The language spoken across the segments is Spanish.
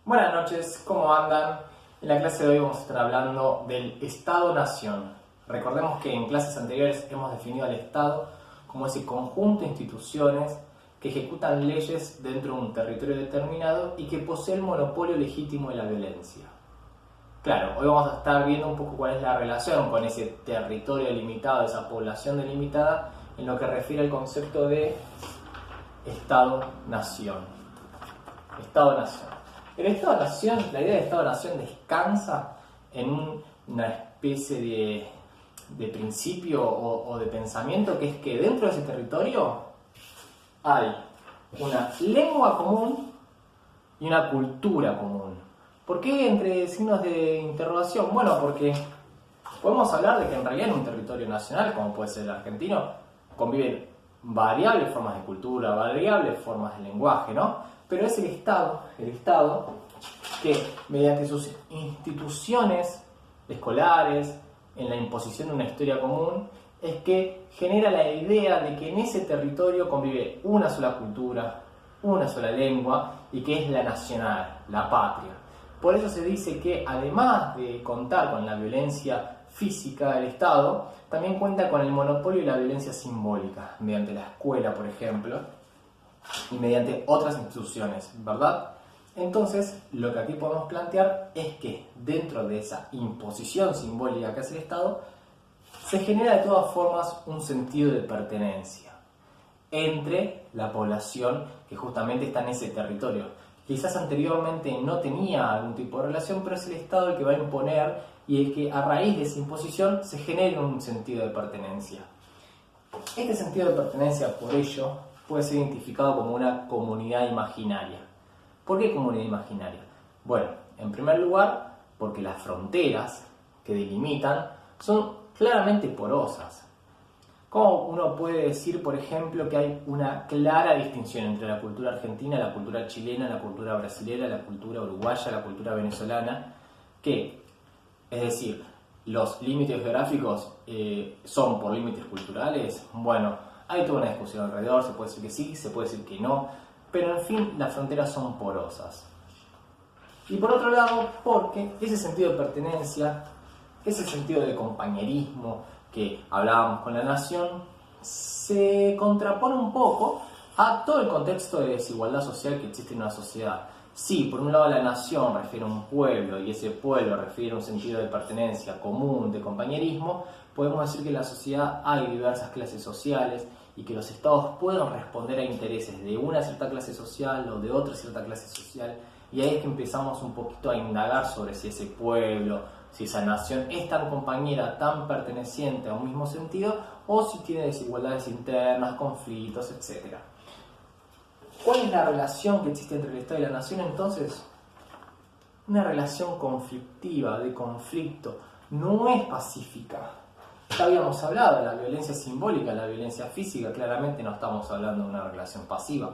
Buenas noches, ¿cómo andan? En la clase de hoy vamos a estar hablando del Estado-Nación. Recordemos que en clases anteriores hemos definido al Estado como ese conjunto de instituciones que ejecutan leyes dentro de un territorio determinado y que posee el monopolio legítimo de la violencia. Claro, hoy vamos a estar viendo un poco cuál es la relación con ese territorio delimitado, esa población delimitada, en lo que refiere al concepto de Estado-Nación. Estado-Nación. El Estado-Nación, la idea de Estado-Nación descansa en una especie de principio o de pensamiento que es que dentro de ese territorio hay una lengua común y una cultura común. ¿Por qué entre signos de interrogación? Bueno, porque podemos hablar de que en realidad en un territorio nacional, como puede ser el argentino, conviven variables formas de cultura, variables formas de lenguaje, ¿no? Pero es el Estado que mediante sus instituciones escolares, en la imposición de una historia común, es que genera la idea de que en ese territorio convive una sola cultura, una sola lengua y que es la nacional, la patria. Por eso se dice que además de contar con la violencia física del Estado, también cuenta con el monopolio de la violencia simbólica, mediante la escuela, por ejemplo, y mediante otras instituciones, ¿verdad? Entonces, lo que aquí podemos plantear es que dentro de esa imposición simbólica que hace el Estado, se genera de todas formas un sentido de pertenencia entre la población que justamente está en ese territorio. Quizás anteriormente no tenía algún tipo de relación, pero es el Estado el que va a imponer y el que a raíz de esa imposición se genera un sentido de pertenencia. Este sentido de pertenencia, por ello, puede ser identificado como una comunidad imaginaria. ¿Por qué comunidad imaginaria? Bueno, en primer lugar, porque las fronteras que delimitan son claramente porosas. ¿Cómo uno puede decir, por ejemplo, que hay una clara distinción entre la cultura argentina, la cultura chilena, la cultura brasilera, la cultura uruguaya, la cultura venezolana? Que, es decir, los límites geográficos son por límites culturales. Bueno, hay toda una discusión alrededor, se puede decir que sí, se puede decir que no, pero en fin, las fronteras son porosas. Y por otro lado, porque ese sentido de pertenencia, ese sentido de compañerismo que hablábamos con la nación, se contrapone un poco a todo el contexto de desigualdad social que existe en una sociedad. Sí, por un lado la nación refiere a un pueblo y ese pueblo refiere a un sentido de pertenencia común, de compañerismo, podemos decir que en la sociedad hay diversas clases sociales y que los estados pueden responder a intereses de una cierta clase social o de otra cierta clase social, y ahí es que empezamos un poquito a indagar sobre si ese pueblo, si esa nación es tan compañera, tan perteneciente a un mismo sentido, o si tiene desigualdades internas, conflictos, etc. ¿Cuál es la relación que existe entre el Estado y la nación entonces? Una relación conflictiva, de conflicto, no es pacífica. Ya habíamos hablado de la violencia simbólica, la violencia física, claramente no estamos hablando de una relación pasiva.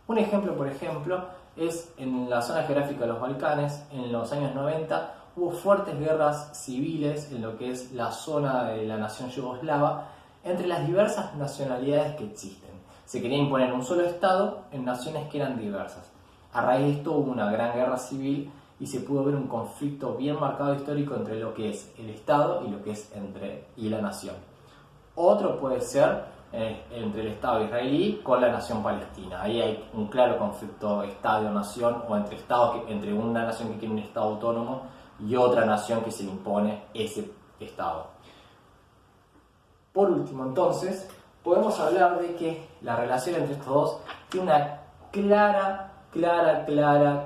Un ejemplo, por ejemplo, es en la zona geográfica de los Balcanes, en los años 90, hubo fuertes guerras civiles en lo que es la zona de la nación yugoslava entre las diversas nacionalidades que existen. Se quería imponer un solo Estado en naciones que eran diversas. A raíz de esto hubo una gran guerra civil y se pudo ver un conflicto bien marcado histórico entre lo que es el Estado y lo que es y la nación. Otro puede ser entre el Estado israelí con la nación palestina. Ahí hay un claro conflicto Estado-nación, o entre estados, entre una nación que quiere un Estado autónomo y otra nación que se le impone ese Estado. Por último, entonces, podemos hablar de que la relación entre estos dos tiene una clara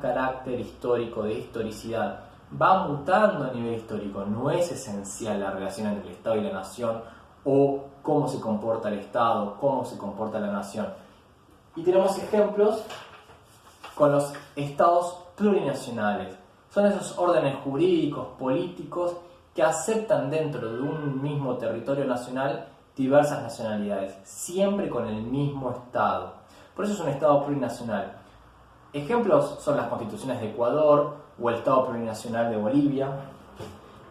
carácter histórico, de historicidad. Va mutando a nivel histórico, no es esencial la relación entre el Estado y la nación, o cómo se comporta el Estado, cómo se comporta la nación. Y tenemos ejemplos con los estados plurinacionales. Son esos órdenes jurídicos, políticos, que aceptan dentro de un mismo territorio nacional diversas nacionalidades, siempre con el mismo Estado. Por eso es un Estado plurinacional. Ejemplos son las constituciones de Ecuador o el Estado plurinacional de Bolivia,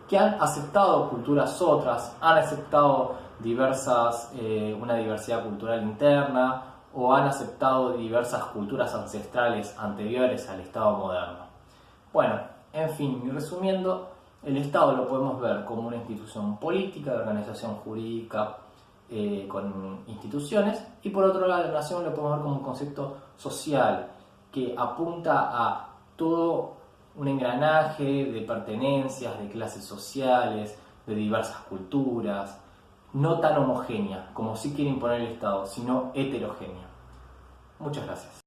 que han aceptado culturas otras, han aceptado una diversidad cultural interna, o han aceptado diversas culturas ancestrales anteriores al Estado moderno. Bueno, en fin, y resumiendo, el Estado lo podemos ver como una institución política, de organización jurídica, con instituciones, y por otro lado la nación lo podemos ver como un concepto social que apunta a todo un engranaje de pertenencias, de clases sociales, de diversas culturas, no tan homogénea como sí quiere imponer el Estado, sino heterogénea. Muchas gracias.